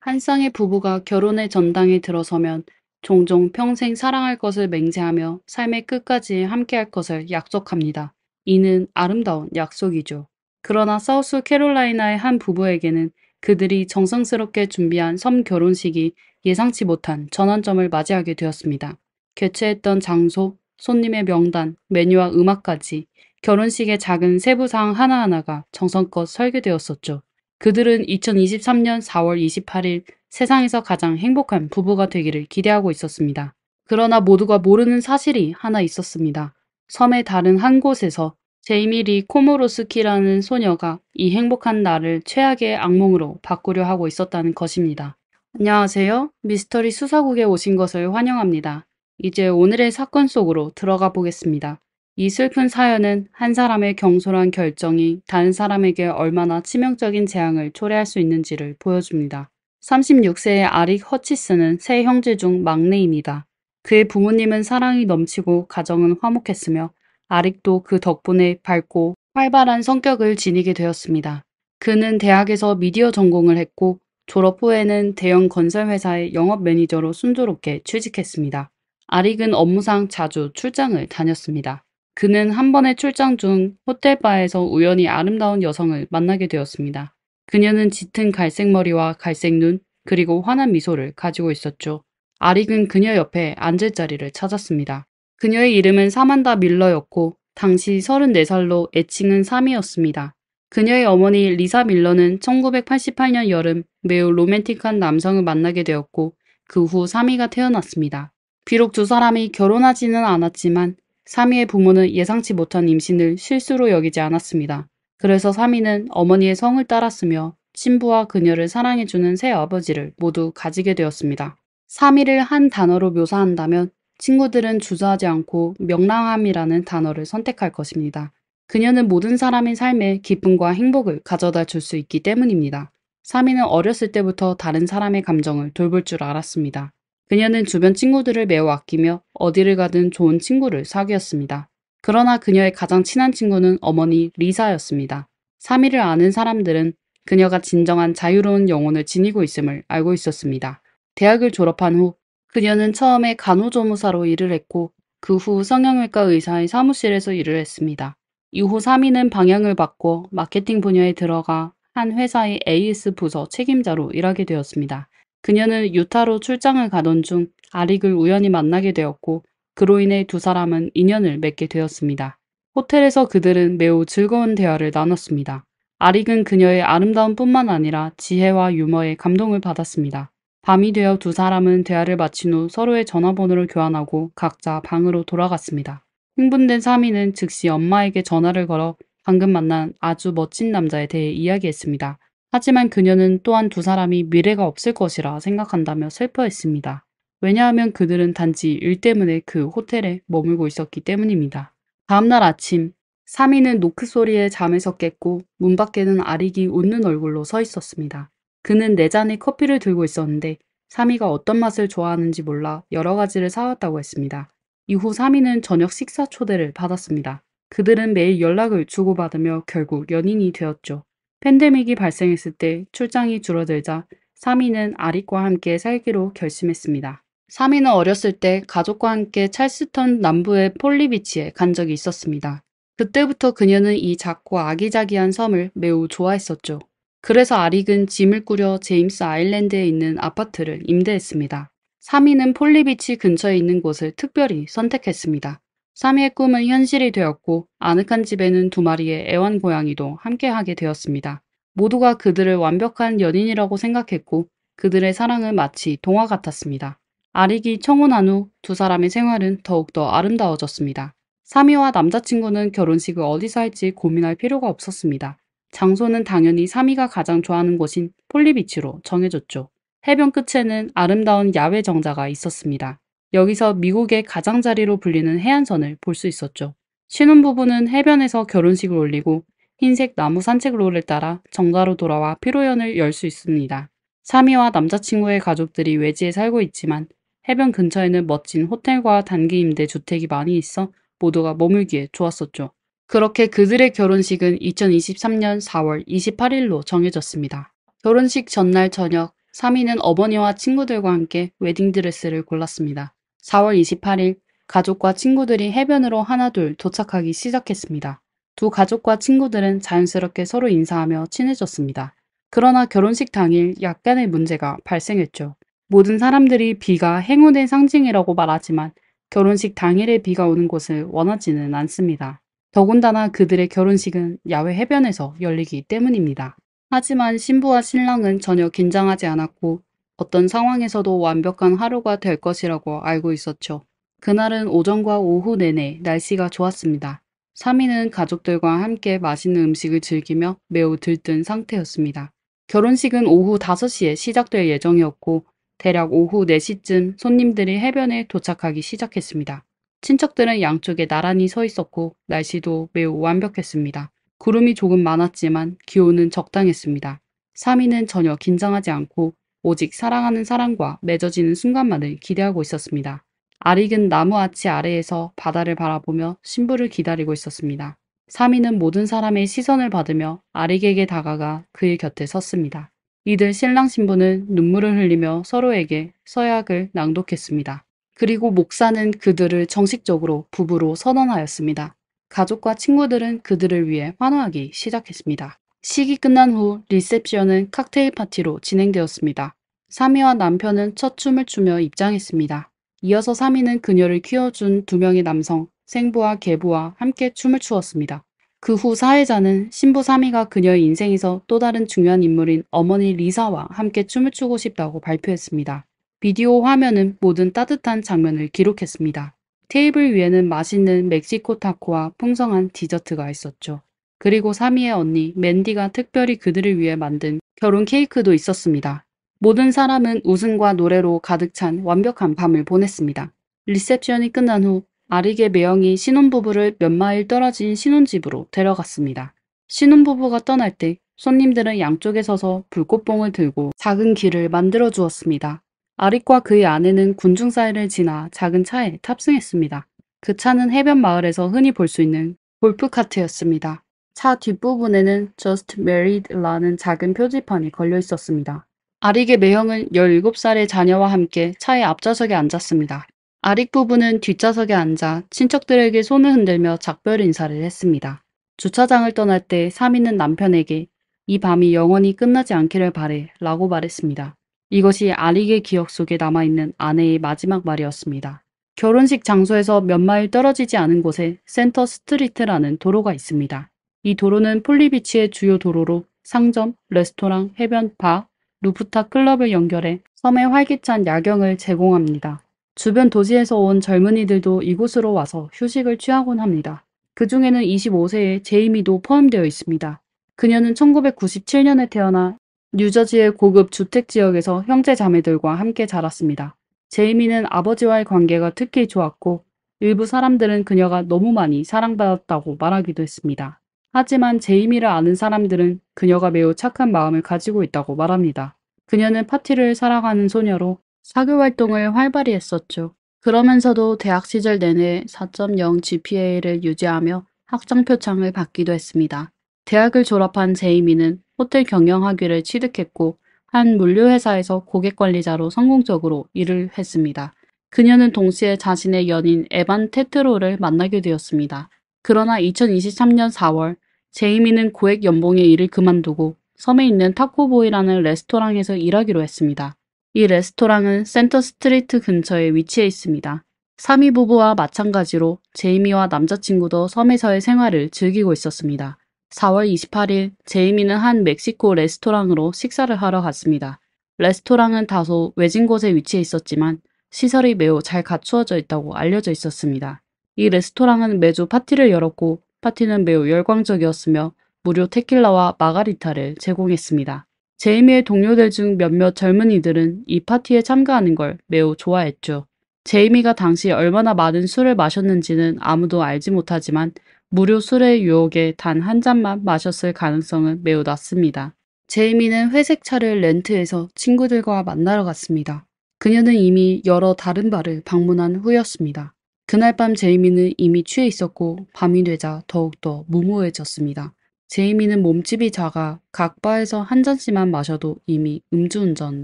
한 쌍의 부부가 결혼의 전당에 들어서면 종종 평생 사랑할 것을 맹세하며 삶의 끝까지 함께할 것을 약속합니다. 이는 아름다운 약속이죠. 그러나 사우스 캐롤라이나의 한 부부에게는 그들이 정성스럽게 준비한 섬 결혼식이 예상치 못한 전환점을 맞이하게 되었습니다. 개최했던 장소, 손님의 명단, 메뉴와 음악까지 결혼식의 작은 세부사항 하나하나가 정성껏 설계되었었죠. 그들은 2023년 4월 28일 세상에서 가장 행복한 부부가 되기를 기대하고 있었습니다. 그러나 모두가 모르는 사실이 하나 있었습니다. 섬의 다른 한 곳에서 제이미 리 코모로스키라는 소녀가 이 행복한 날을 최악의 악몽으로 바꾸려 하고 있었다는 것입니다. 안녕하세요. 미스터리 수사국에 오신 것을 환영합니다. 이제 오늘의 사건 속으로 들어가 보겠습니다. 이 슬픈 사연은 한 사람의 경솔한 결정이 다른 사람에게 얼마나 치명적인 재앙을 초래할 수 있는지를 보여줍니다. 36세의 아릭 허치스는 세 형제 중 막내입니다. 그의 부모님은 사랑이 넘치고 가정은 화목했으며 아릭도 그 덕분에 밝고 활발한 성격을 지니게 되었습니다. 그는 대학에서 미디어 전공을 했고 졸업 후에는 대형 건설회사의 영업 매니저로 순조롭게 취직했습니다. 아릭은 업무상 자주 출장을 다녔습니다. 그는 한 번의 출장 중 호텔바에서 우연히 아름다운 여성을 만나게 되었습니다. 그녀는 짙은 갈색 머리와 갈색 눈, 그리고 환한 미소를 가지고 있었죠. 아릭은 그녀 옆에 앉을 자리를 찾았습니다. 그녀의 이름은 사만다 밀러였고 당시 34살로 애칭은 사미였습니다. 그녀의 어머니 리사 밀러는 1988년 여름 매우 로맨틱한 남성을 만나게 되었고 그 후 사미가 태어났습니다. 비록 두 사람이 결혼하지는 않았지만 사미의 부모는 예상치 못한 임신을 실수로 여기지 않았습니다. 그래서 사미는 어머니의 성을 따랐으며 신부와 그녀를 사랑해주는 새 아버지를 모두 가지게 되었습니다. 사미를 한 단어로 묘사한다면 친구들은 주저하지 않고 명랑함이라는 단어를 선택할 것입니다. 그녀는 모든 사람의 삶에 기쁨과 행복을 가져다 줄 수 있기 때문입니다. 사미는 어렸을 때부터 다른 사람의 감정을 돌볼 줄 알았습니다. 그녀는 주변 친구들을 매우 아끼며 어디를 가든 좋은 친구를 사귀었습니다. 그러나 그녀의 가장 친한 친구는 어머니 리사였습니다. 사미를 아는 사람들은 그녀가 진정한 자유로운 영혼을 지니고 있음을 알고 있었습니다. 대학을 졸업한 후 그녀는 처음에 간호조무사로 일을 했고 그 후 성형외과 의사의 사무실에서 일을 했습니다. 이후 사미는 방향을 바꿔 마케팅 분야에 들어가 한 회사의 AS 부서 책임자로 일하게 되었습니다. 그녀는 유타로 출장을 가던 중 아릭을 우연히 만나게 되었고 그로 인해 두 사람은 인연을 맺게 되었습니다. 호텔에서 그들은 매우 즐거운 대화를 나눴습니다. 아릭은 그녀의 아름다움 뿐만 아니라 지혜와 유머에 감동을 받았습니다. 밤이 되어 두 사람은 대화를 마친 후 서로의 전화번호를 교환하고 각자 방으로 돌아갔습니다. 흥분된 사미는 즉시 엄마에게 전화를 걸어 방금 만난 아주 멋진 남자에 대해 이야기했습니다. 하지만 그녀는 또한 두 사람이 미래가 없을 것이라 생각한다며 슬퍼했습니다. 왜냐하면 그들은 단지 일 때문에 그 호텔에 머물고 있었기 때문입니다. 다음날 아침, 사미는 노크 소리에 잠에서 깼고 문 밖에는 아릭이 웃는 얼굴로 서 있었습니다. 그는 네 잔의 커피를 들고 있었는데 사미가 어떤 맛을 좋아하는지 몰라 여러 가지를 사왔다고 했습니다. 이후 사미는 저녁 식사 초대를 받았습니다. 그들은 매일 연락을 주고받으며 결국 연인이 되었죠. 팬데믹이 발생했을 때 출장이 줄어들자 사미는 아릭과 함께 살기로 결심했습니다. 사미는 어렸을 때 가족과 함께 찰스턴 남부의 폴리비치에 간 적이 있었습니다. 그때부터 그녀는 이 작고 아기자기한 섬을 매우 좋아했었죠. 그래서 아릭은 짐을 꾸려 제임스 아일랜드에 있는 아파트를 임대했습니다. 사미는 폴리비치 근처에 있는 곳을 특별히 선택했습니다. 사미의 꿈은 현실이 되었고 아늑한 집에는 두 마리의 애완고양이도 함께하게 되었습니다. 모두가 그들을 완벽한 연인이라고 생각했고 그들의 사랑은 마치 동화 같았습니다. 아릭이 청혼한 후 두 사람의 생활은 더욱더 아름다워졌습니다. 사미와 남자친구는 결혼식을 어디서 할지 고민할 필요가 없었습니다. 장소는 당연히 사미가 가장 좋아하는 곳인 폴리비치로 정해졌죠. 해변 끝에는 아름다운 야외 정자가 있었습니다. 여기서 미국의 가장자리로 불리는 해안선을 볼 수 있었죠. 신혼부부는 해변에서 결혼식을 올리고 흰색 나무 산책로를 따라 정자로 돌아와 피로연을 열 수 있습니다. 사미와 남자친구의 가족들이 외지에 살고 있지만 해변 근처에는 멋진 호텔과 단기 임대 주택이 많이 있어 모두가 머물기에 좋았었죠. 그렇게 그들의 결혼식은 2023년 4월 28일로 정해졌습니다. 결혼식 전날 저녁, 사미는 어머니와 친구들과 함께 웨딩드레스를 골랐습니다. 4월 28일 가족과 친구들이 해변으로 하나둘 도착하기 시작했습니다. 두 가족과 친구들은 자연스럽게 서로 인사하며 친해졌습니다. 그러나 결혼식 당일 약간의 문제가 발생했죠. 모든 사람들이 비가 행운의 상징이라고 말하지만 결혼식 당일에 비가 오는 곳을 원하지는 않습니다. 더군다나 그들의 결혼식은 야외 해변에서 열리기 때문입니다. 하지만 신부와 신랑은 전혀 긴장하지 않았고 어떤 상황에서도 완벽한 하루가 될 것이라고 알고 있었죠. 그날은 오전과 오후 내내 날씨가 좋았습니다. 사미는 가족들과 함께 맛있는 음식을 즐기며 매우 들뜬 상태였습니다. 결혼식은 오후 5시에 시작될 예정이었고 대략 오후 4시쯤 손님들이 해변에 도착하기 시작했습니다. 친척들은 양쪽에 나란히 서 있었고 날씨도 매우 완벽했습니다. 구름이 조금 많았지만 기온은 적당했습니다. 사미는 전혀 긴장하지 않고 오직 사랑하는 사람과 맺어지는 순간만을 기대하고 있었습니다. 아릭은 나무 아치 아래에서 바다를 바라보며 신부를 기다리고 있었습니다. 사미는 모든 사람의 시선을 받으며 아릭에게 다가가 그의 곁에 섰습니다. 이들 신랑 신부는 눈물을 흘리며 서로에게 서약을 낭독했습니다. 그리고 목사는 그들을 정식적으로 부부로 선언하였습니다. 가족과 친구들은 그들을 위해 환호하기 시작했습니다. 식이 끝난 후 리셉션은 칵테일 파티로 진행되었습니다. 사미와 남편은 첫 춤을 추며 입장했습니다. 이어서 사미는 그녀를 키워준 2명의 남성, 생부와 계부와 함께 춤을 추었습니다. 그 후 사회자는 신부 사미가 그녀의 인생에서 또 다른 중요한 인물인 어머니 리사와 함께 춤을 추고 싶다고 발표했습니다. 비디오 화면은 모든 따뜻한 장면을 기록했습니다. 테이블 위에는 맛있는 멕시코 타코와 풍성한 디저트가 있었죠. 그리고 사미의 언니 맨디가 특별히 그들을 위해 만든 결혼 케이크도 있었습니다. 모든 사람은 웃음과 노래로 가득 찬 완벽한 밤을 보냈습니다. 리셉션이 끝난 후 아릭의 매형이 신혼부부를 몇 마일 떨어진 신혼집으로 데려갔습니다. 신혼부부가 떠날 때 손님들은 양쪽에 서서 불꽃봉을 들고 작은 길을 만들어 주었습니다. 아릭과 그의 아내는 군중 사이를 지나 작은 차에 탑승했습니다. 그 차는 해변 마을에서 흔히 볼 수 있는 골프카트였습니다. 차 뒷부분에는 Just Married라는 작은 표지판이 걸려 있었습니다. 아릭의 매형은 17살의 자녀와 함께 차의 앞좌석에 앉았습니다. 아릭 부부는 뒷좌석에 앉아 친척들에게 손을 흔들며 작별 인사를 했습니다. 주차장을 떠날 때 사미는 남편에게 이 밤이 영원히 끝나지 않기를 바래 라고 말했습니다. 이것이 아릭의 기억 속에 남아있는 아내의 마지막 말이었습니다. 결혼식 장소에서 몇 마일 떨어지지 않은 곳에 센터 스트리트라는 도로가 있습니다. 이 도로는 폴리비치의 주요 도로로 상점, 레스토랑, 해변, 바, 루프탑 클럽을 연결해 섬의 활기찬 야경을 제공합니다. 주변 도시에서 온 젊은이들도 이곳으로 와서 휴식을 취하곤 합니다. 그 중에는 25세의 제이미도 포함되어 있습니다. 그녀는 1997년에 태어나 뉴저지의 고급 주택 지역에서 형제 자매들과 함께 자랐습니다. 제이미는 아버지와의 관계가 특히 좋았고 일부 사람들은 그녀가 너무 많이 사랑받았다고 말하기도 했습니다. 하지만 제이미를 아는 사람들은 그녀가 매우 착한 마음을 가지고 있다고 말합니다. 그녀는 파티를 사랑하는 소녀로 사교 활동을 활발히 했었죠. 그러면서도 대학 시절 내내 4.0 GPA를 유지하며 학점 표창을 받기도 했습니다. 대학을 졸업한 제이미는 호텔 경영학위를 취득했고 한 물류회사에서 고객관리자로 성공적으로 일을 했습니다. 그녀는 동시에 자신의 연인 에반 테트로를 만나게 되었습니다. 그러나 2023년 4월 제이미는 고액 연봉의 일을 그만두고 섬에 있는 타코보이라는 레스토랑에서 일하기로 했습니다. 이 레스토랑은 센터 스트리트 근처에 위치해 있습니다. 사미 부부와 마찬가지로 제이미와 남자친구도 섬에서의 생활을 즐기고 있었습니다. 4월 28일 제이미는 한 멕시코 레스토랑으로 식사를 하러 갔습니다. 레스토랑은 다소 외진 곳에 위치해 있었지만 시설이 매우 잘 갖추어져 있다고 알려져 있었습니다. 이 레스토랑은 매주 파티를 열었고 파티는 매우 열광적이었으며 무료 테킬라와 마가리타를 제공했습니다. 제이미의 동료들 중 몇몇 젊은이들은 이 파티에 참가하는 걸 매우 좋아했죠. 제이미가 당시 얼마나 많은 술을 마셨는지는 아무도 알지 못하지만 무료 술의 유혹에 단 한 잔만 마셨을 가능성은 매우 낮습니다. 제이미는 회색 차를 렌트해서 친구들과 만나러 갔습니다. 그녀는 이미 여러 다른 바를 방문한 후였습니다. 그날 밤 제이미는 이미 취해 있었고 밤이 되자 더욱더 무모해졌습니다. 제이미는 몸집이 작아 각 바에서 한 잔씩만 마셔도 이미 음주운전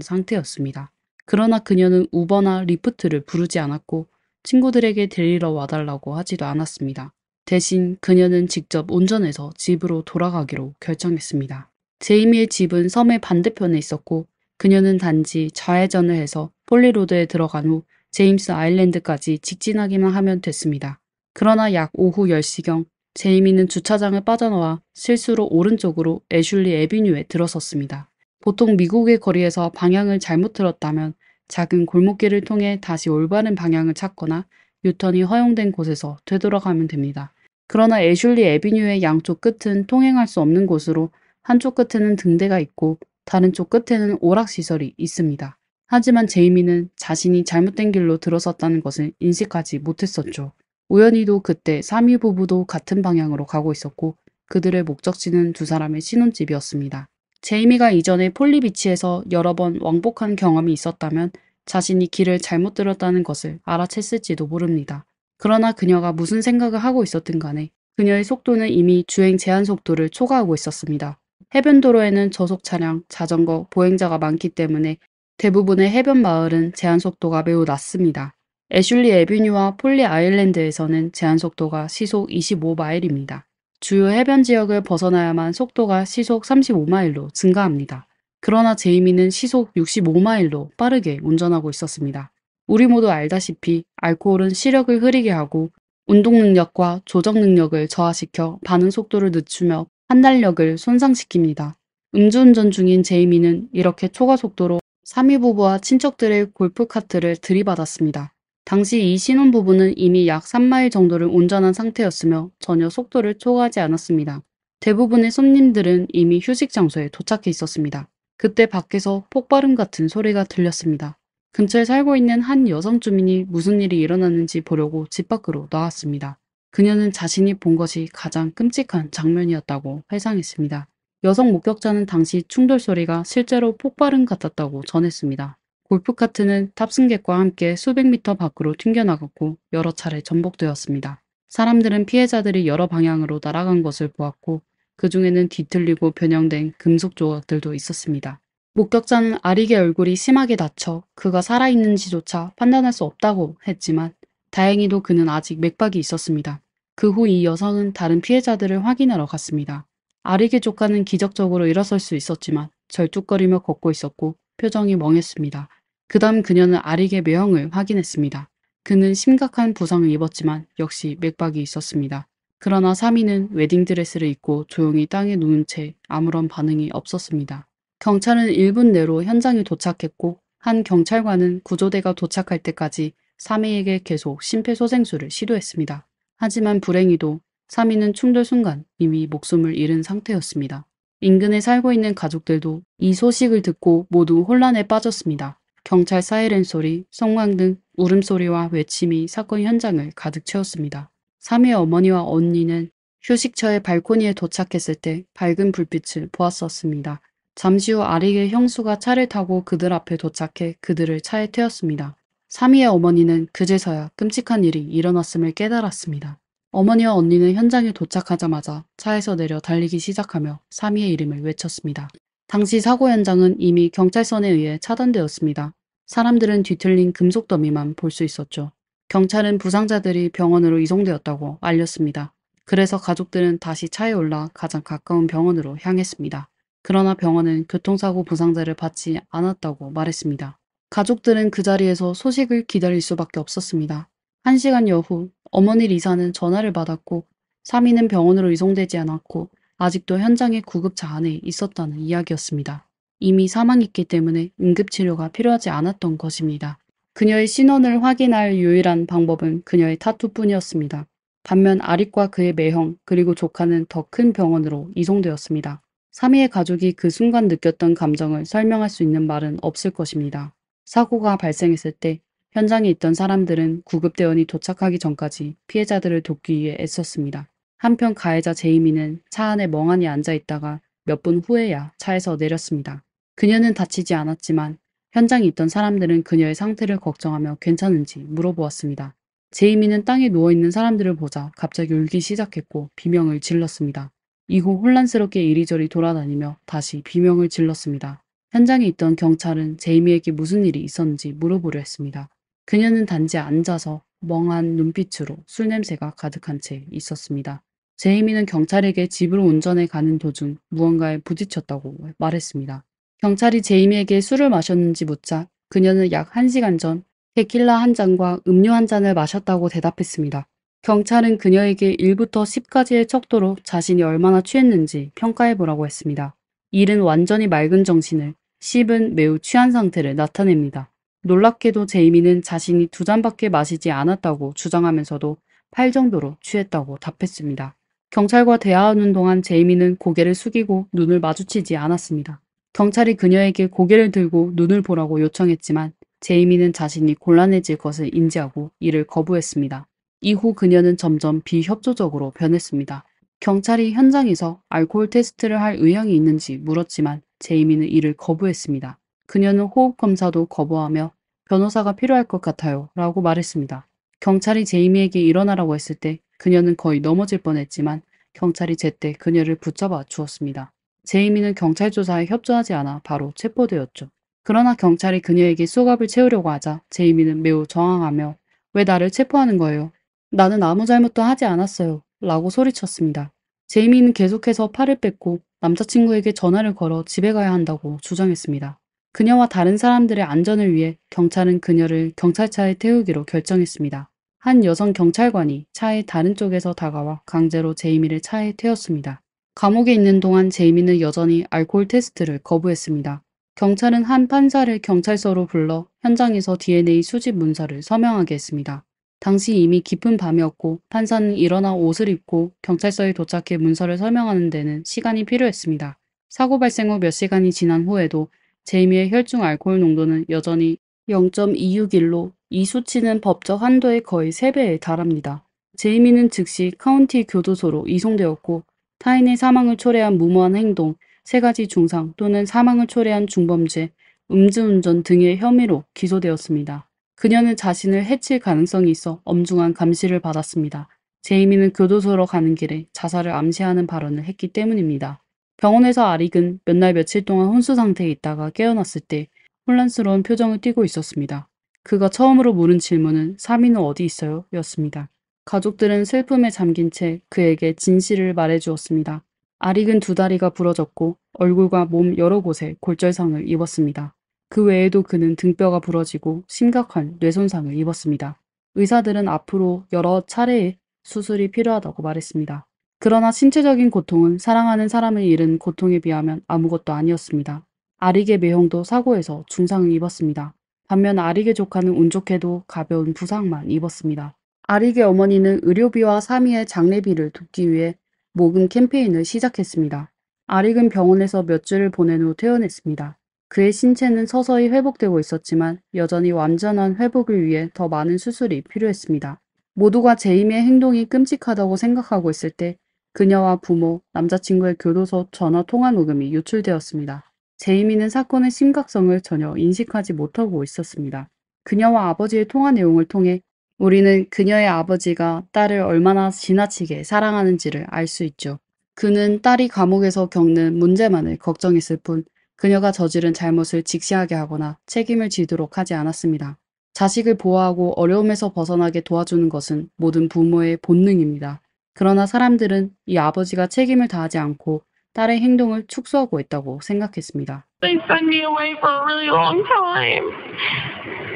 상태였습니다. 그러나 그녀는 우버나 리프트를 부르지 않았고 친구들에게 데리러 와달라고 하지도 않았습니다. 대신 그녀는 직접 운전해서 집으로 돌아가기로 결정했습니다. 제이미의 집은 섬의 반대편에 있었고 그녀는 단지 좌회전을 해서 폴리로드에 들어간 후 제임스 아일랜드까지 직진하기만 하면 됐습니다. 그러나 약 오후 10시경 제이미는 주차장을 빠져나와 실수로 오른쪽으로 애슐리 애비뉴에 들어섰습니다. 보통 미국의 거리에서 방향을 잘못 틀었다면 작은 골목길을 통해 다시 올바른 방향을 찾거나 유턴이 허용된 곳에서 되돌아가면 됩니다. 그러나 애슐리 애비뉴의 양쪽 끝은 통행할 수 없는 곳으로 한쪽 끝에는 등대가 있고 다른 쪽 끝에는 오락시설이 있습니다. 하지만 제이미는 자신이 잘못된 길로 들어섰다는 것을 인식하지 못했었죠. 우연히도 그때 사미 부부도 같은 방향으로 가고 있었고 그들의 목적지는 두 사람의 신혼집이었습니다. 제이미가 이전에 폴리비치에서 여러 번 왕복한 경험이 있었다면 자신이 길을 잘못 들었다는 것을 알아챘을지도 모릅니다. 그러나 그녀가 무슨 생각을 하고 있었든 간에 그녀의 속도는 이미 주행 제한 속도를 초과하고 있었습니다. 해변도로에는 저속 차량, 자전거, 보행자가 많기 때문에 대부분의 해변 마을은 제한 속도가 매우 낮습니다. 애슐리 애비뉴와 폴리 아일랜드에서는 제한 속도가 시속 25마일입니다. 주요 해변 지역을 벗어나야만 속도가 시속 35마일로 증가합니다. 그러나 제이미는 시속 65마일로 빠르게 운전하고 있었습니다. 우리 모두 알다시피 알코올은 시력을 흐리게 하고 운동 능력과 조정 능력을 저하시켜 반응 속도를 늦추며 판단력을 손상시킵니다. 음주운전 중인 제이미는 이렇게 초과 속도로 사미 부부와 친척들의 골프카트를 들이받았습니다. 당시 이 신혼부부는 이미 약 3마일 정도를 운전한 상태였으며 전혀 속도를 초과하지 않았습니다. 대부분의 손님들은 이미 휴식 장소에 도착해 있었습니다. 그때 밖에서 폭발음 같은 소리가 들렸습니다. 근처에 살고 있는 한 여성 주민이 무슨 일이 일어났는지 보려고 집 밖으로 나왔습니다. 그녀는 자신이 본 것이 가장 끔찍한 장면이었다고 회상했습니다. 여성 목격자는 당시 충돌 소리가 실제로 폭발음 같았다고 전했습니다. 골프카트는 탑승객과 함께 수백 미터 밖으로 튕겨나갔고 여러 차례 전복되었습니다. 사람들은 피해자들이 여러 방향으로 날아간 것을 보았고 그 중에는 뒤틀리고 변형된 금속 조각들도 있었습니다. 목격자는 아릭의 얼굴이 심하게 다쳐 그가 살아있는지조차 판단할 수 없다고 했지만 다행히도 그는 아직 맥박이 있었습니다. 그 후 이 여성은 다른 피해자들을 확인하러 갔습니다. 아릭의 조카는 기적적으로 일어설 수 있었지만 절뚝거리며 걷고 있었고 표정이 멍했습니다. 그 다음 그녀는 아릭의 매형을 확인했습니다. 그는 심각한 부상을 입었지만 역시 맥박이 있었습니다. 그러나 사미는 웨딩드레스를 입고 조용히 땅에 누운 채 아무런 반응이 없었습니다. 경찰은 1분 내로 현장에 도착했고 한 경찰관은 구조대가 도착할 때까지 사미에게 계속 심폐소생술을 시도했습니다. 하지만 불행히도 사미는 충돌 순간 이미 목숨을 잃은 상태였습니다. 인근에 살고 있는 가족들도 이 소식을 듣고 모두 혼란에 빠졌습니다. 경찰 사이렌 소리, 성광 등 울음소리와 외침이 사건 현장을 가득 채웠습니다. 사미의 어머니와 언니는 휴식처의 발코니에 도착했을 때 밝은 불빛을 보았었습니다. 잠시 후 아릭의 형수가 차를 타고 그들 앞에 도착해 그들을 차에 태웠습니다. 사미의 어머니는 그제서야 끔찍한 일이 일어났음을 깨달았습니다. 어머니와 언니는 현장에 도착하자마자 차에서 내려 달리기 시작하며 사미의 이름을 외쳤습니다. 당시 사고 현장은 이미 경찰선에 의해 차단되었습니다. 사람들은 뒤틀린 금속 더미만 볼 수 있었죠. 경찰은 부상자들이 병원으로 이송되었다고 알렸습니다. 그래서 가족들은 다시 차에 올라 가장 가까운 병원으로 향했습니다. 그러나 병원은 교통사고 부상자를 받지 않았다고 말했습니다. 가족들은 그 자리에서 소식을 기다릴 수밖에 없었습니다. 1시간여 후 어머니 리사는 전화를 받았고 사미는 병원으로 이송되지 않았고 아직도 현장의 구급차 안에 있었다는 이야기였습니다. 이미 사망했기 때문에 응급치료가 필요하지 않았던 것입니다. 그녀의 신원을 확인할 유일한 방법은 그녀의 타투뿐이었습니다. 반면 아릭과 그의 매형 그리고 조카는 더 큰 병원으로 이송되었습니다. 사미의 가족이 그 순간 느꼈던 감정을 설명할 수 있는 말은 없을 것입니다. 사고가 발생했을 때 현장에 있던 사람들은 구급대원이 도착하기 전까지 피해자들을 돕기 위해 애썼습니다. 한편 가해자 제이미는 차 안에 멍하니 앉아있다가 몇 분 후에야 차에서 내렸습니다. 그녀는 다치지 않았지만 현장에 있던 사람들은 그녀의 상태를 걱정하며 괜찮은지 물어보았습니다. 제이미는 땅에 누워있는 사람들을 보자 갑자기 울기 시작했고 비명을 질렀습니다. 이후 혼란스럽게 이리저리 돌아다니며 다시 비명을 질렀습니다. 현장에 있던 경찰은 제이미에게 무슨 일이 있었는지 물어보려 했습니다. 그녀는 단지 앉아서 멍한 눈빛으로 술 냄새가 가득한 채 있었습니다. 제이미는 경찰에게 집으로 운전해 가는 도중 무언가에 부딪혔다고 말했습니다. 경찰이 제이미에게 술을 마셨는지 묻자 그녀는 약 1시간 전 테킬라 한 잔과 음료 한 잔을 마셨다고 대답했습니다. 경찰은 그녀에게 1부터 10까지의 척도로 자신이 얼마나 취했는지 평가해보라고 했습니다. 1은 완전히 맑은 정신을, 10은 매우 취한 상태를 나타냅니다. 놀랍게도 제이미는 자신이 2잔밖에 마시지 않았다고 주장하면서도 8 정도로 취했다고 답했습니다. 경찰과 대화하는 동안 제이미는 고개를 숙이고 눈을 마주치지 않았습니다. 경찰이 그녀에게 고개를 들고 눈을 보라고 요청했지만 제이미는 자신이 곤란해질 것을 인지하고 이를 거부했습니다. 이후 그녀는 점점 비협조적으로 변했습니다. 경찰이 현장에서 알코올 테스트를 할 의향이 있는지 물었지만 제이미는 이를 거부했습니다. 그녀는 호흡 검사도 거부하며 변호사가 필요할 것 같아요 라고 말했습니다. 경찰이 제이미에게 일어나라고 했을 때 그녀는 거의 넘어질 뻔했지만 경찰이 제때 그녀를 붙잡아 주었습니다. 제이미는 경찰 조사에 협조하지 않아 바로 체포되었죠. 그러나 경찰이 그녀에게 수갑을 채우려고 하자 제이미는 매우 저항하며 왜 나를 체포하는 거예요? 나는 아무 잘못도 하지 않았어요. 라고 소리쳤습니다. 제이미는 계속해서 팔을 뺐고 남자친구에게 전화를 걸어 집에 가야 한다고 주장했습니다. 그녀와 다른 사람들의 안전을 위해 경찰은 그녀를 경찰차에 태우기로 결정했습니다. 한 여성 경찰관이 차의 다른 쪽에서 다가와 강제로 제이미를 차에 태웠습니다. 감옥에 있는 동안 제이미는 여전히 알코올 테스트를 거부했습니다. 경찰은 한 판사를 경찰서로 불러 현장에서 DNA 수집 문서를 서명하게 했습니다. 당시 이미 깊은 밤이었고 판사는 일어나 옷을 입고 경찰서에 도착해 문서를 설명하는 데는 시간이 필요했습니다. 사고 발생 후 몇 시간이 지난 후에도 제이미의 혈중 알코올 농도는 여전히 0.261로 이 수치는 법적 한도의 거의 3배에 달합니다. 제이미는 즉시 카운티 교도소로 이송되었고 타인의 사망을 초래한 무모한 행동, 3가지 중상 또는 사망을 초래한 중범죄, 음주운전 등의 혐의로 기소되었습니다. 그녀는 자신을 해칠 가능성이 있어 엄중한 감시를 받았습니다. 제이미는 교도소로 가는 길에 자살을 암시하는 발언을 했기 때문입니다. 병원에서 아릭은 몇 날 며칠 동안 혼수 상태에 있다가 깨어났을 때 혼란스러운 표정을 띠고 있었습니다. 그가 처음으로 물은 질문은 3인은 어디 있어요? 였습니다. 가족들은 슬픔에 잠긴 채 그에게 진실을 말해주었습니다. 아릭은 2다리가 부러졌고 얼굴과 몸 여러 곳에 골절상을 입었습니다. 그 외에도 그는 등뼈가 부러지고 심각한 뇌손상을 입었습니다. 의사들은 앞으로 여러 차례의 수술이 필요하다고 말했습니다. 그러나 신체적인 고통은 사랑하는 사람을 잃은 고통에 비하면 아무것도 아니었습니다. 아릭의 매형도 사고에서 중상을 입었습니다. 반면 아릭의 조카는 운 좋게도 가벼운 부상만 입었습니다. 아릭의 어머니는 의료비와 사미의 장례비를 돕기 위해 모금 캠페인을 시작했습니다. 아릭은 병원에서 몇 주를 보낸 후 퇴원했습니다. 그의 신체는 서서히 회복되고 있었지만 여전히 완전한 회복을 위해 더 많은 수술이 필요했습니다. 모두가 제이미의 행동이 끔찍하다고 생각하고 있을 때 그녀와 부모, 남자친구의 교도소 전화 통화 녹음이 유출되었습니다. 제이미는 사건의 심각성을 전혀 인식하지 못하고 있었습니다. 그녀와 아버지의 통화 내용을 통해 우리는 그녀의 아버지가 딸을 얼마나 지나치게 사랑하는지를 알 수 있죠. 그는 딸이 감옥에서 겪는 문제만을 걱정했을 뿐 그녀가 저지른 잘못을 직시하게 하거나 책임을 지도록 하지 않았습니다. 자식을 보호하고 어려움에서 벗어나게 도와주는 것은 모든 부모의 본능입니다. 그러나 사람들은 이 아버지가 책임을 다하지 않고 딸의 행동을 축소하고 있다고 생각했습니다. They send me away for a really long time.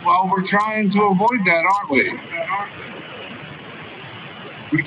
Well, we're trying to avoid that, aren't we? We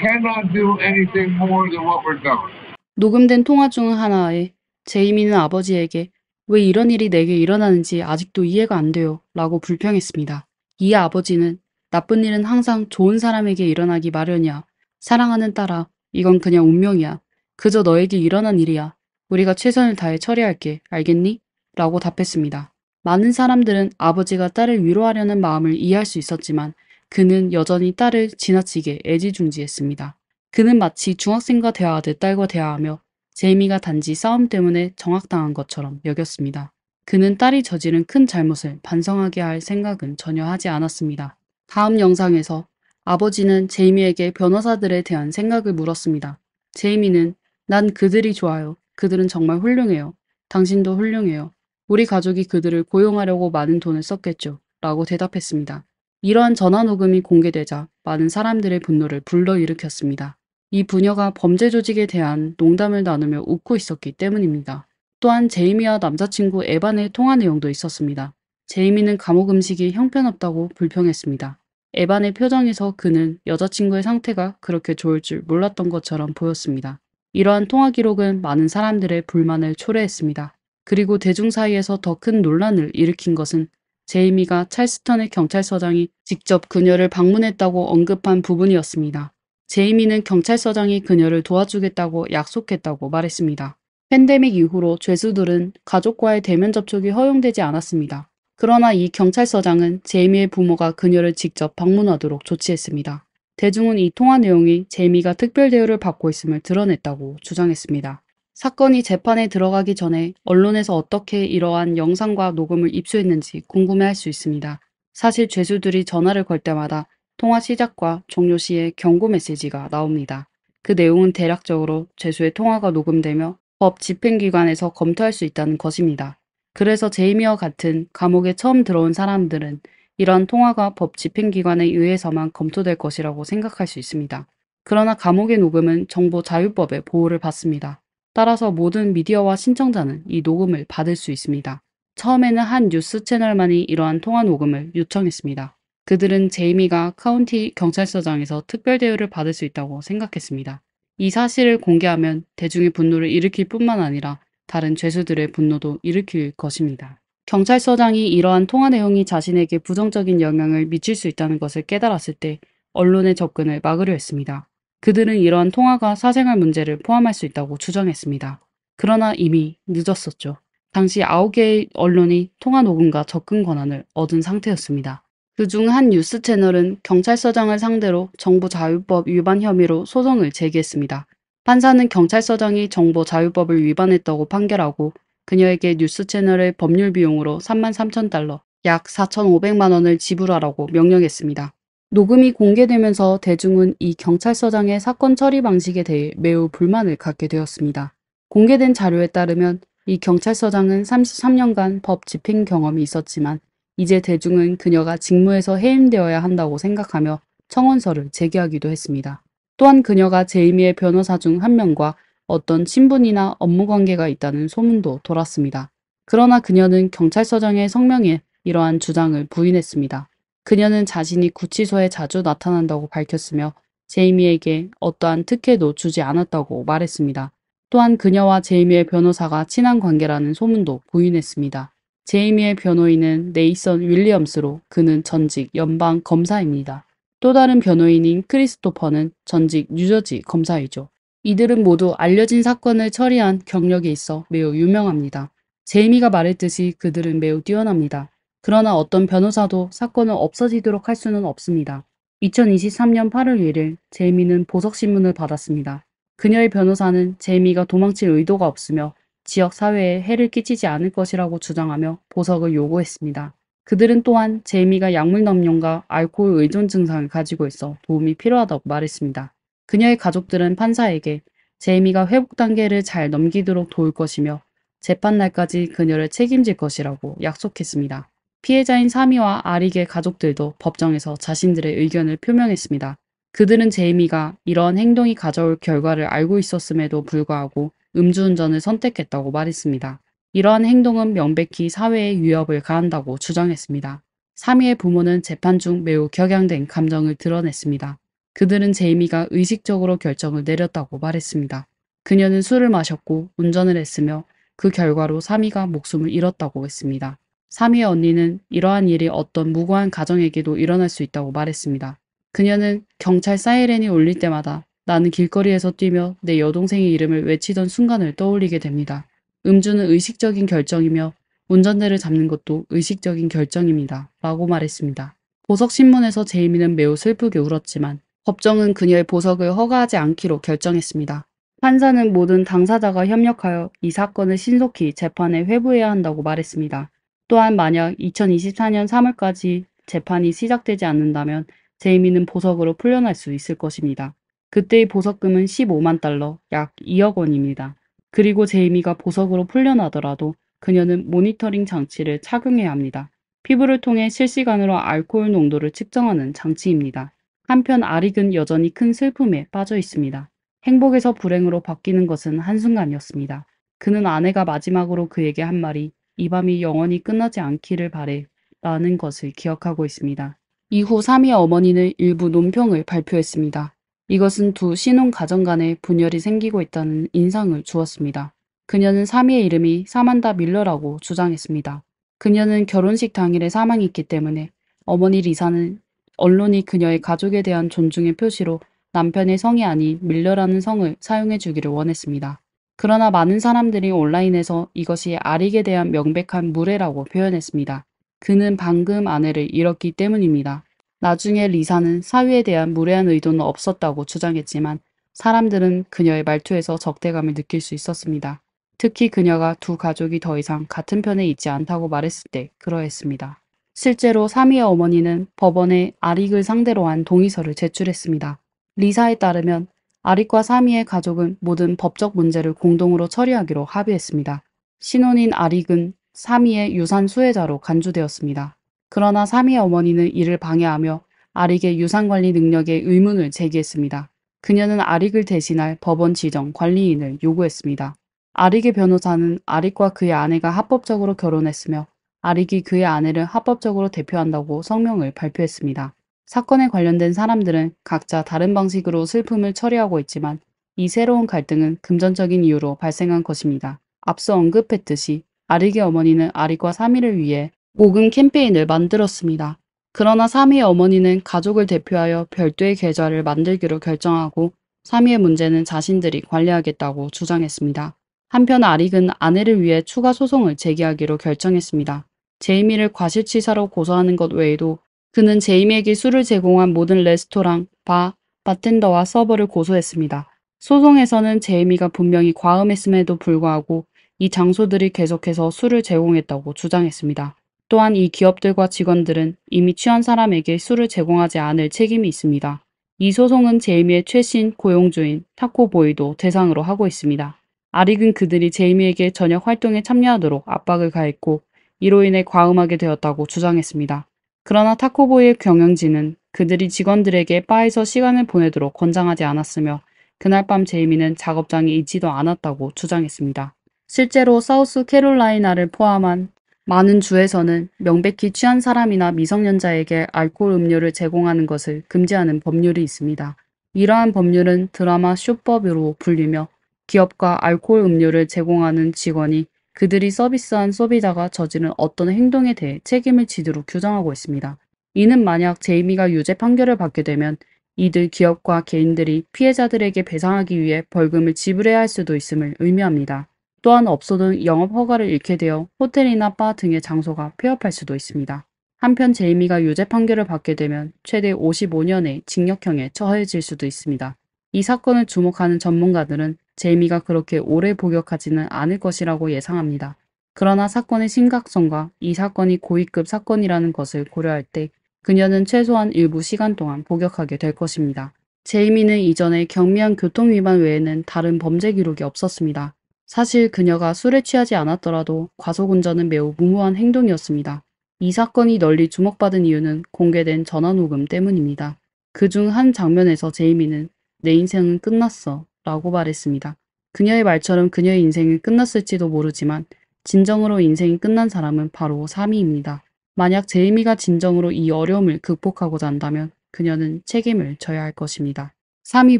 cannot do anything more than what we're doing. 녹음된 통화 중 하나에 제이미는 아버지에게 왜 이런 일이 내게 일어나는지 아직도 이해가 안 돼요 라고 불평했습니다. 이에 아버지는 나쁜 일은 항상 좋은 사람에게 일어나기 마련이야. 사랑하는 딸아, 이건 그냥 운명이야. 그저 너에게 일어난 일이야. 우리가 최선을 다해 처리할게. 알겠니? 라고 답했습니다. 많은 사람들은 아버지가 딸을 위로하려는 마음을 이해할 수 있었지만 그는 여전히 딸을 지나치게 애지중지했습니다. 그는 마치 중학생과 대화하듯 딸과 대화하며 제이미가 단지 싸움 때문에 정학당한 것처럼 여겼습니다. 그는 딸이 저지른 큰 잘못을 반성하게 할 생각은 전혀 하지 않았습니다. 다음 영상에서 아버지는 제이미에게 변호사들에 대한 생각을 물었습니다. 제이미는 난 그들이 좋아요. 그들은 정말 훌륭해요. 당신도 훌륭해요. 우리 가족이 그들을 고용하려고 많은 돈을 썼겠죠. 라고 대답했습니다. 이러한 전화 녹음이 공개되자 많은 사람들의 분노를 불러일으켰습니다. 이 부녀가 범죄 조직에 대한 농담을 나누며 웃고 있었기 때문입니다. 또한 제이미와 남자친구 에반의 통화 내용도 있었습니다. 제이미는 감옥 음식이 형편없다고 불평했습니다. 에반의 표정에서 그는 여자친구의 상태가 그렇게 좋을 줄 몰랐던 것처럼 보였습니다. 이러한 통화 기록은 많은 사람들의 불만을 초래했습니다. 그리고 대중 사이에서 더 큰 논란을 일으킨 것은 제이미가 찰스턴의 경찰서장이 직접 그녀를 방문했다고 언급한 부분이었습니다. 제이미는 경찰서장이 그녀를 도와주겠다고 약속했다고 말했습니다. 팬데믹 이후로 죄수들은 가족과의 대면 접촉이 허용되지 않았습니다. 그러나 이 경찰서장은 제이미의 부모가 그녀를 직접 방문하도록 조치했습니다. 대중은 이 통화 내용이 제이미가 특별 대우를 받고 있음을 드러냈다고 주장했습니다. 사건이 재판에 들어가기 전에 언론에서 어떻게 이러한 영상과 녹음을 입수했는지 궁금해할 수 있습니다. 사실 죄수들이 전화를 걸 때마다 통화 시작과 종료 시에 경고 메시지가 나옵니다. 그 내용은 대략적으로 죄수의 통화가 녹음되며 법 집행기관에서 검토할 수 있다는 것입니다. 그래서 제이미와 같은 감옥에 처음 들어온 사람들은 이러한 통화가 법 집행기관에 의해서만 검토될 것이라고 생각할 수 있습니다. 그러나 감옥의 녹음은 정보자유법의 보호를 받습니다. 따라서 모든 미디어와 신청자는 이 녹음을 받을 수 있습니다. 처음에는 한 뉴스 채널만이 이러한 통화 녹음을 요청했습니다. 그들은 제이미가 카운티 경찰서장에서 특별 대우를 받을 수 있다고 생각했습니다. 이 사실을 공개하면 대중의 분노를 일으킬 뿐만 아니라 다른 죄수들의 분노도 일으킬 것입니다. 경찰서장이 이러한 통화 내용이 자신에게 부정적인 영향을 미칠 수 있다는 것을 깨달았을 때 언론의 접근을 막으려 했습니다. 그들은 이러한 통화가 사생활 문제를 포함할 수 있다고 주장했습니다. 그러나 이미 늦었었죠. 당시 9개의 언론이 통화 녹음과 접근 권한을 얻은 상태였습니다. 그중 한 뉴스 채널은 경찰서장을 상대로 정보자유법 위반 혐의로 소송을 제기했습니다. 판사는 경찰서장이 정보자유법을 위반했다고 판결하고 그녀에게 뉴스 채널의 법률 비용으로 33,000달러, 약 4,500만 원을 지불하라고 명령했습니다. 녹음이 공개되면서 대중은 이 경찰서장의 사건 처리 방식에 대해 매우 불만을 갖게 되었습니다. 공개된 자료에 따르면 이 경찰서장은 33년간 법 집행 경험이 있었지만 이제 대중은 그녀가 직무에서 해임되어야 한다고 생각하며 청원서를 제기하기도 했습니다. 또한 그녀가 제이미의 변호사 중 한 명과 어떤 친분이나 업무 관계가 있다는 소문도 돌았습니다. 그러나 그녀는 경찰서장의 성명에 이러한 주장을 부인했습니다. 그녀는 자신이 구치소에 자주 나타난다고 밝혔으며 제이미에게 어떠한 특혜도 주지 않았다고 말했습니다. 또한 그녀와 제이미의 변호사가 친한 관계라는 소문도 부인했습니다. 제이미의 변호인은 네이선 윌리엄스로 그는 전직 연방 검사입니다. 또 다른 변호인인 크리스토퍼는 전직 뉴저지 검사이죠. 이들은 모두 알려진 사건을 처리한 경력이 있어 매우 유명합니다. 제이미가 말했듯이 그들은 매우 뛰어납니다. 그러나 어떤 변호사도 사건을 없어지도록 할 수는 없습니다. 2023년 8월 1일 제이미는 보석신문을 받았습니다. 그녀의 변호사는 제이미가 도망칠 의도가 없으며 지역 사회에 해를 끼치지 않을 것이라고 주장하며 보석을 요구했습니다. 그들은 또한 제이미가 약물 남용과 알코올 의존 증상을 가지고 있어 도움이 필요하다고 말했습니다. 그녀의 가족들은 판사에게 제이미가 회복 단계를 잘 넘기도록 도울 것이며 재판 날까지 그녀를 책임질 것이라고 약속했습니다. 피해자인 사미와 아릭의 가족들도 법정에서 자신들의 의견을 표명했습니다. 그들은 제이미가 이러한 행동이 가져올 결과를 알고 있었음에도 불구하고 음주운전을 선택했다고 말했습니다. 이러한 행동은 명백히 사회에 위협을 가한다고 주장했습니다. 사미의 부모는 재판 중 매우 격양된 감정을 드러냈습니다. 그들은 제이미가 의식적으로 결정을 내렸다고 말했습니다. 그녀는 술을 마셨고 운전을 했으며 그 결과로 사미가 목숨을 잃었다고 했습니다. 사미의 언니는 이러한 일이 어떤 무고한 가정에게도 일어날 수 있다고 말했습니다. 그녀는 경찰 사이렌이 울릴 때마다 나는 길거리에서 뛰며 내 여동생의 이름을 외치던 순간을 떠올리게 됩니다. 음주는 의식적인 결정이며 운전대를 잡는 것도 의식적인 결정입니다. 라고 말했습니다. 보석신문에서 제이미는 매우 슬프게 울었지만 법정은 그녀의 보석을 허가하지 않기로 결정했습니다. 판사는 모든 당사자가 협력하여 이 사건을 신속히 재판에 회부해야 한다고 말했습니다. 또한 만약 2024년 3월까지 재판이 시작되지 않는다면 제이미는 보석으로 풀려날 수 있을 것입니다. 그때의 보석금은 15만 달러, 약 2억 원입니다. 그리고 제이미가 보석으로 풀려나더라도 그녀는 모니터링 장치를 착용해야 합니다. 피부를 통해 실시간으로 알코올 농도를 측정하는 장치입니다. 한편 아릭은 여전히 큰 슬픔에 빠져 있습니다. 행복에서 불행으로 바뀌는 것은 한순간이었습니다. 그는 아내가 마지막으로 그에게 한 말이 이 밤이 영원히 끝나지 않기를 바래 라는 것을 기억하고 있습니다. 이후 사미의 어머니는 일부 논평을 발표했습니다. 이것은 두 신혼 가정 간에 분열이 생기고 있다는 인상을 주었습니다. 그녀는 사미의 이름이 사만다 밀러라고 주장했습니다. 그녀는 결혼식 당일에 사망했기 때문에 어머니 리사는 언론이 그녀의 가족에 대한 존중의 표시로 남편의 성이 아닌 밀러라는 성을 사용해 주기를 원했습니다. 그러나 많은 사람들이 온라인에서 이것이 아릭에 대한 명백한 무례라고 표현했습니다. 그는 방금 아내를 잃었기 때문입니다. 나중에 리사는 사위에 대한 무례한 의도는 없었다고 주장했지만 사람들은 그녀의 말투에서 적대감을 느낄 수 있었습니다. 특히 그녀가 두 가족이 더 이상 같은 편에 있지 않다고 말했을 때 그러했습니다. 실제로 사미의 어머니는 법원에 아릭을 상대로 한 동의서를 제출했습니다. 리사에 따르면 아릭과 사미의 가족은 모든 법적 문제를 공동으로 처리하기로 합의했습니다. 신혼인 아릭은 사미의 유산 수혜자로 간주되었습니다. 그러나 사미의 어머니는 이를 방해하며 아릭의 유산관리 능력에 의문을 제기했습니다. 그녀는 아릭을 대신할 법원 지정 관리인을 요구했습니다. 아릭의 변호사는 아릭과 그의 아내가 합법적으로 결혼했으며 아릭이 그의 아내를 합법적으로 대표한다고 성명을 발표했습니다. 사건에 관련된 사람들은 각자 다른 방식으로 슬픔을 처리하고 있지만 이 새로운 갈등은 금전적인 이유로 발생한 것입니다. 앞서 언급했듯이 아릭의 어머니는 아릭과 사미를 위해 모금 캠페인을 만들었습니다. 그러나 사미의 어머니는 가족을 대표하여 별도의 계좌를 만들기로 결정하고 사미의 문제는 자신들이 관리하겠다고 주장했습니다. 한편 아릭은 아내를 위해 추가 소송을 제기하기로 결정했습니다. 제이미를 과실치사로 고소하는 것 외에도 그는 제이미에게 술을 제공한 모든 레스토랑, 바, 바텐더와 서버를 고소했습니다. 소송에서는 제이미가 분명히 과음했음에도 불구하고 이 장소들이 계속해서 술을 제공했다고 주장했습니다. 또한 이 기업들과 직원들은 이미 취한 사람에게 술을 제공하지 않을 책임이 있습니다. 이 소송은 제이미의 최신 고용주인 타코보이도 대상으로 하고 있습니다. 아릭은 그들이 제이미에게 저녁 활동에 참여하도록 압박을 가했고 이로 인해 과음하게 되었다고 주장했습니다. 그러나 타코보이의 경영진은 그들이 직원들에게 바에서 시간을 보내도록 권장하지 않았으며 그날 밤 제이미는 작업장에 있지도 않았다고 주장했습니다. 실제로 사우스 캐롤라이나를 포함한 많은 주에서는 명백히 취한 사람이나 미성년자에게 알코올 음료를 제공하는 것을 금지하는 법률이 있습니다. 이러한 법률은 드라마 쇼법으로 불리며 기업과 알코올 음료를 제공하는 직원이 그들이 서비스한 소비자가 저지른 어떤 행동에 대해 책임을 지도록 규정하고 있습니다. 이는 만약 제이미가 유죄 판결을 받게 되면 이들 기업과 개인들이 피해자들에게 배상하기 위해 벌금을 지불해야 할 수도 있음을 의미합니다. 또한 업소는 영업 허가를 잃게 되어 호텔이나 바 등의 장소가 폐업할 수도 있습니다. 한편 제이미가 유죄 판결을 받게 되면 최대 55년의 징역형에 처해질 수도 있습니다. 이 사건을 주목하는 전문가들은 제이미가 그렇게 오래 복역하지는 않을 것이라고 예상합니다. 그러나 사건의 심각성과 이 사건이 고위급 사건이라는 것을 고려할 때 그녀는 최소한 일부 시간 동안 복역하게 될 것입니다. 제이미는 이전에 경미한 교통위반 외에는 다른 범죄 기록이 없었습니다. 사실 그녀가 술에 취하지 않았더라도 과속운전은 매우 무모한 행동이었습니다. 이 사건이 널리 주목받은 이유는 공개된 전화녹음 때문입니다. 그중 한 장면에서 제이미는 내 인생은 끝났어 라고 말했습니다. 그녀의 말처럼 그녀의 인생이 끝났을지도 모르지만 진정으로 인생이 끝난 사람은 바로 사미입니다. 만약 제이미가 진정으로 이 어려움을 극복하고자 한다면 그녀는 책임을 져야 할 것입니다. 사미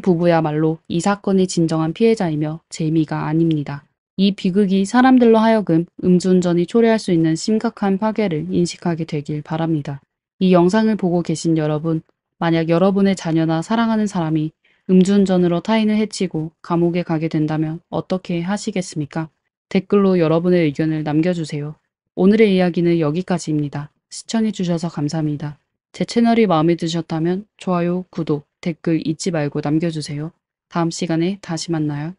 부부야말로 이 사건의 진정한 피해자이며 제이미가 아닙니다. 이 비극이 사람들로 하여금 음주운전이 초래할 수 있는 심각한 파괴를 인식하게 되길 바랍니다. 이 영상을 보고 계신 여러분, 만약 여러분의 자녀나 사랑하는 사람이 음주운전으로 타인을 해치고 감옥에 가게 된다면 어떻게 하시겠습니까? 댓글로 여러분의 의견을 남겨주세요. 오늘의 이야기는 여기까지입니다. 시청해주셔서 감사합니다. 제 채널이 마음에 드셨다면 좋아요, 구독, 댓글 잊지 말고 남겨주세요. 다음 시간에 다시 만나요.